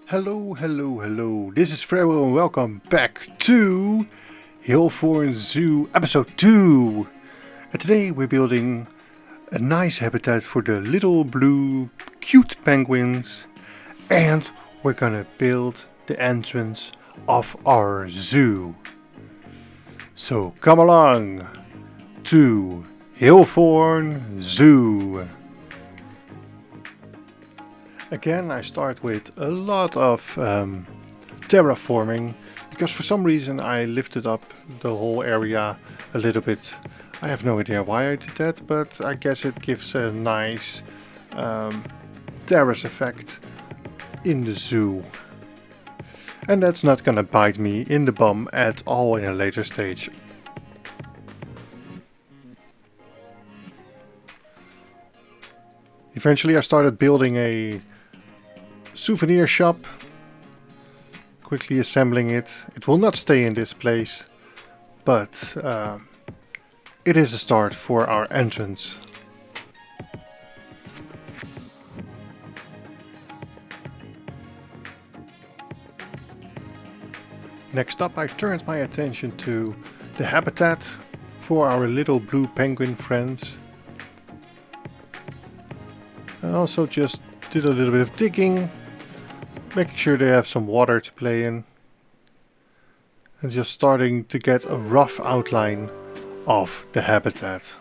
Hello, hello, hello. This is Farewell and welcome back to Halethorn Zoo episode 2. And today we're building a nice habitat for the little blue cute penguins. And we're gonna build the entrance of our zoo. So come along to Halethorn Zoo. Again, I start with a lot of terraforming because for some reason I lifted up the whole area a little bit. I have no idea why I did that, but I guess it gives a nice terrace effect in the zoo. And that's not gonna bite me in the bum at all in a later stage. Eventually I started building a souvenir shop, quickly assembling it. It will not stay in this place, but it is a start for our entrance. Next up, I turned my attention to the habitat for our little blue penguin friends. I also just did a little bit of digging, making sure they have some water to play in, and just starting to get a rough outline of the habitat.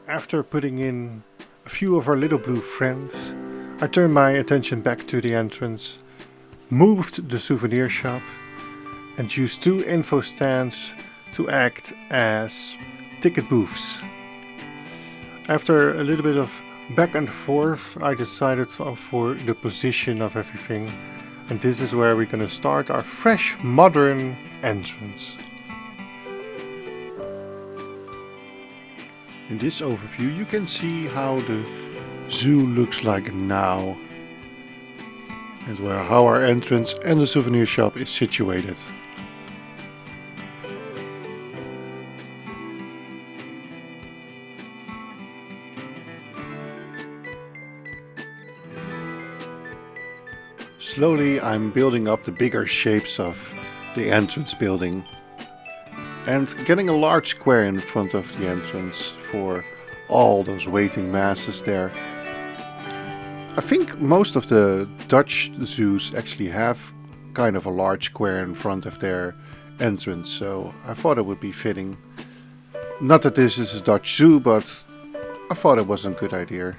After putting in a few of our little blue friends, I turned my attention back to the entrance, moved the souvenir shop, and used 2 info stands to act as ticket booths. After a little bit of back and forth, I decided for the position of everything, and this is where we're gonna start our fresh modern entrance. In this overview you can see how the zoo looks like now, and how our entrance and the souvenir shop is situated. Slowly I'm building up the bigger shapes of the entrance building and getting a large square in front of the entrance for all those waiting masses there. I think most of the Dutch zoos actually have kind of a large square in front of their entrance, so I thought it would be fitting. Not that this is a Dutch zoo, but I thought it was a good idea.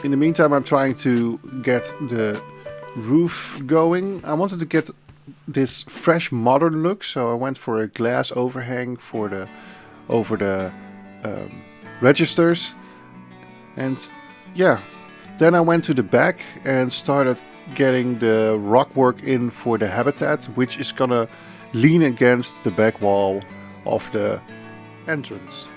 In the meantime, I'm trying to get the roof going. I wanted to get this fresh modern look, so I went for a glass overhang for over the registers. And yeah, then I went to the back and started getting the rock work in for the habitat, which is gonna lean against the back wall of the entrance.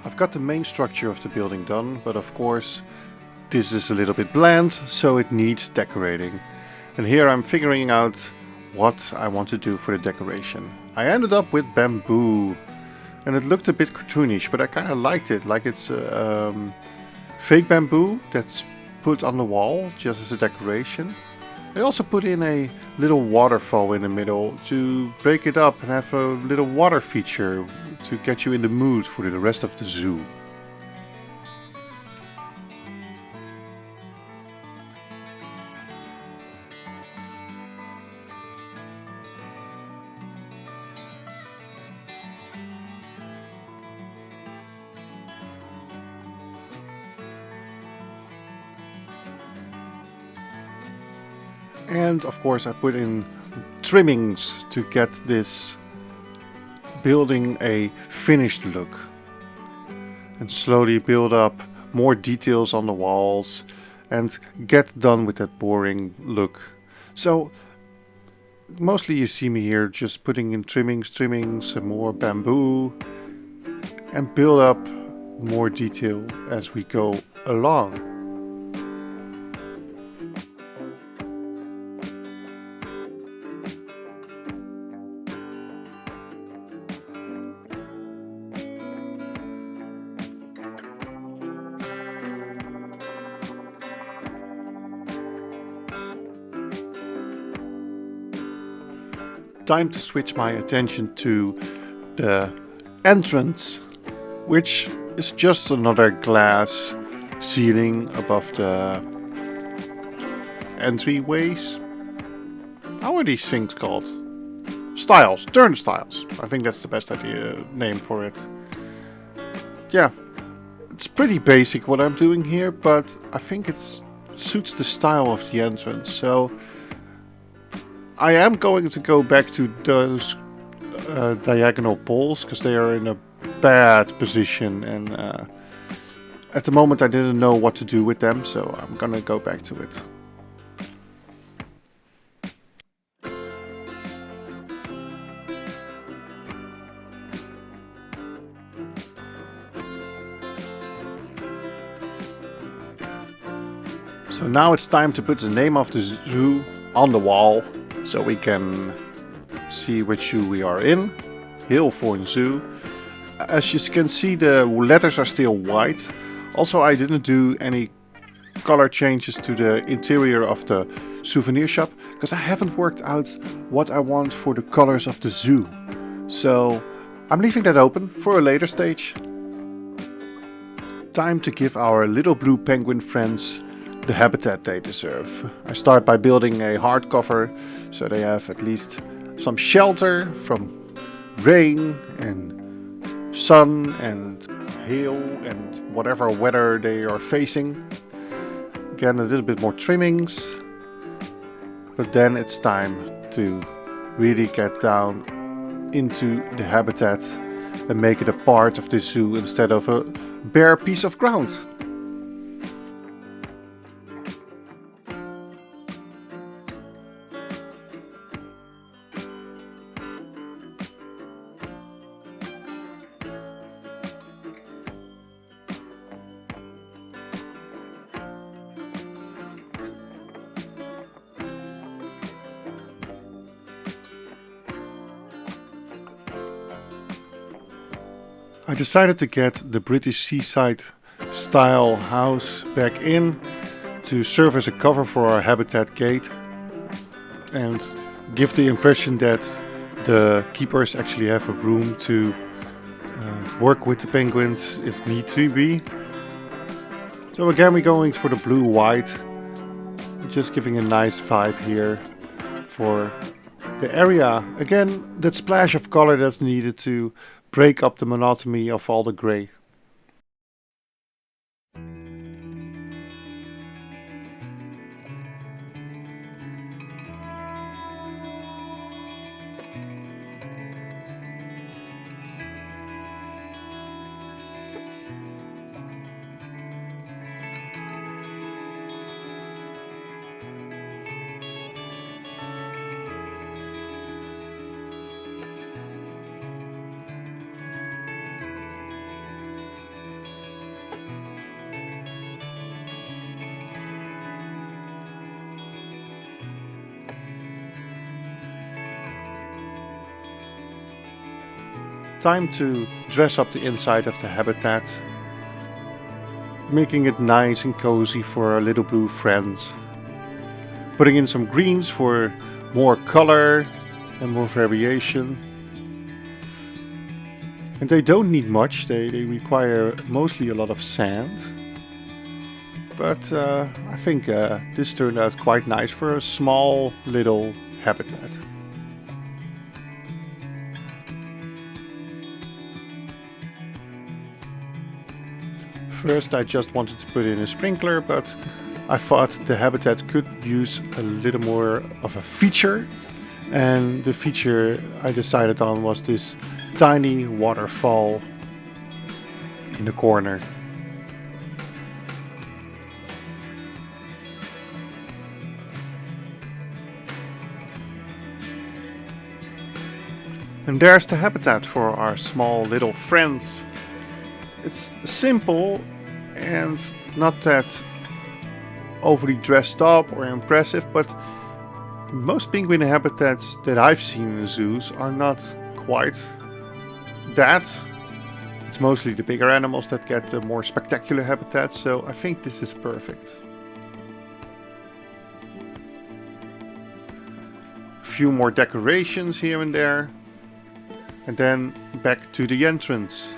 I've got the main structure of the building done, but of course this is a little bit bland, so it needs decorating. And here I'm figuring out what I want to do for the decoration. I ended up with bamboo, and it looked a bit cartoonish, but I kind of liked it, like it's fake bamboo that's put on the wall just as a decoration. I also put in a little waterfall in the middle to break it up and have a little water feature to get you in the mood for the rest of the zoo. And of course I put in trimmings to get this building a finished look. And slowly build up more details on the walls and get done with that boring look. So mostly you see me here just putting in trimmings, some more bamboo, and build up more detail as we go along. Time to switch my attention to the entrance, which is just another glass ceiling above the entryways. How are these things called? Stiles, turnstiles. I think that's the best name for it. Yeah, it's pretty basic what I'm doing here, but I think it suits the style of the entrance. So I am going to go back to those diagonal poles because they are in a bad position, and at the moment I didn't know what to do with them, so I'm gonna go back to it. So now it's time to put the name of the zoo on the wall so we can see which zoo we are in. Halethorn Zoo. As you can see, the letters are still white. Also, I didn't do any color changes to the interior of the souvenir shop because I haven't worked out what I want for the colors of the zoo. So I'm leaving that open for a later stage. Time to give our little blue penguin friends the habitat they deserve. I start by building a hardcover so they have at least some shelter from rain and sun and hail and whatever weather they are facing. Again, a little bit more trimmings, but then it's time to really get down into the habitat and make it a part of the zoo instead of a bare piece of ground. I decided to get the British seaside style house back in to serve as a cover for our habitat gate and give the impression that the keepers actually have a room to work with the penguins if need to be. So again, we're going for the blue-white, just giving a nice vibe here for the area. Again, that splash of color that's needed to break up the monotony of all the gray. Time to dress up the inside of the habitat, making it nice and cozy for our little blue friends. Putting in some greens for more color and more variation. And they don't need much, they require mostly a lot of sand. But I think this turned out quite nice for a small little habitat. First I just wanted to put in a sprinkler, but I thought the habitat could use a little more of a feature. And the feature I decided on was this tiny waterfall in the corner. And there's the habitat for our small little friends. It's simple and not that overly dressed up or impressive, but most penguin habitats that I've seen in zoos are not quite that. It's mostly the bigger animals that get the more spectacular habitats, so I think this is perfect. A few more decorations here and there, and then back to the entrance.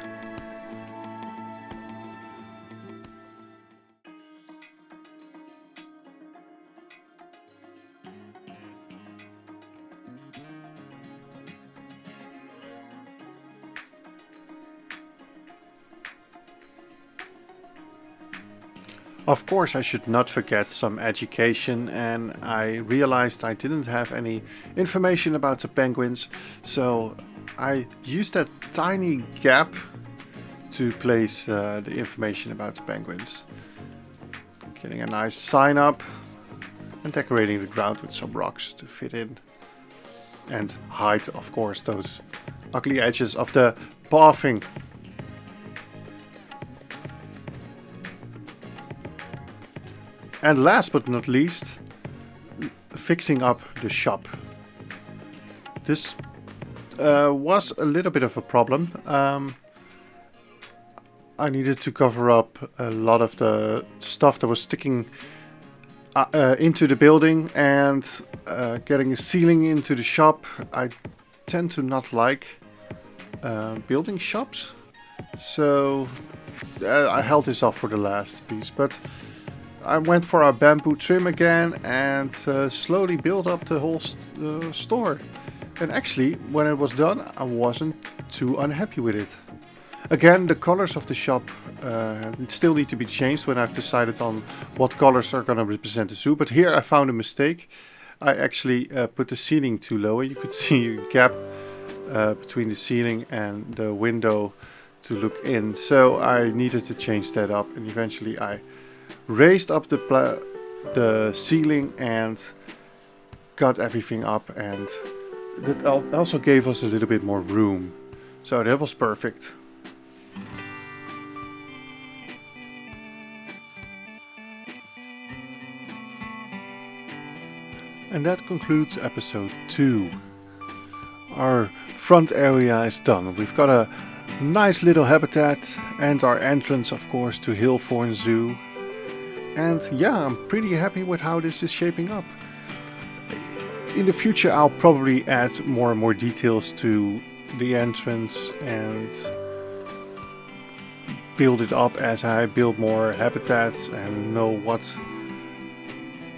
Of course, I should not forget some education, and I realized I didn't have any information about the penguins, so I used that tiny gap to place the information about the penguins. Getting a nice sign up and decorating the ground with some rocks to fit in and hide, of course, those ugly edges of the pathing. And last but not least, fixing up the shop. This was a little bit of a problem. I needed to cover up a lot of the stuff that was sticking into the building, and getting a ceiling into the shop. I tend to not like building shops, so I held this off for the last piece, but I went for a bamboo trim again and slowly built up the whole store. And actually, when it was done, I wasn't too unhappy with it. Again, the colors of the shop still need to be changed when I've decided on what colors are going to represent the zoo. But here I found a mistake. I actually put the ceiling too low, and you could see a gap between the ceiling and the window to look in. So I needed to change that up, and eventually I raised up the ceiling and got everything up, and that also gave us a little bit more room. So that was perfect. And that concludes episode 2. Our front area is done. We've got a nice little habitat and our entrance, of course, to Halethorn Zoo. And yeah, I'm pretty happy with how this is shaping up. In the future, I'll probably add more and more details to the entrance and build it up as I build more habitats and know what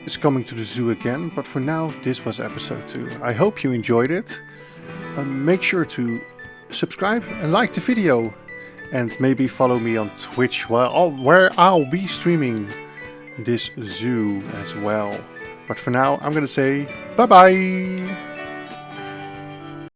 is coming to the zoo again. But for now, this was episode 2. I hope you enjoyed it. Make sure to subscribe and like the video, and maybe follow me on Twitch where I'll be streaming this zoo as well. But for now, I'm gonna say bye bye.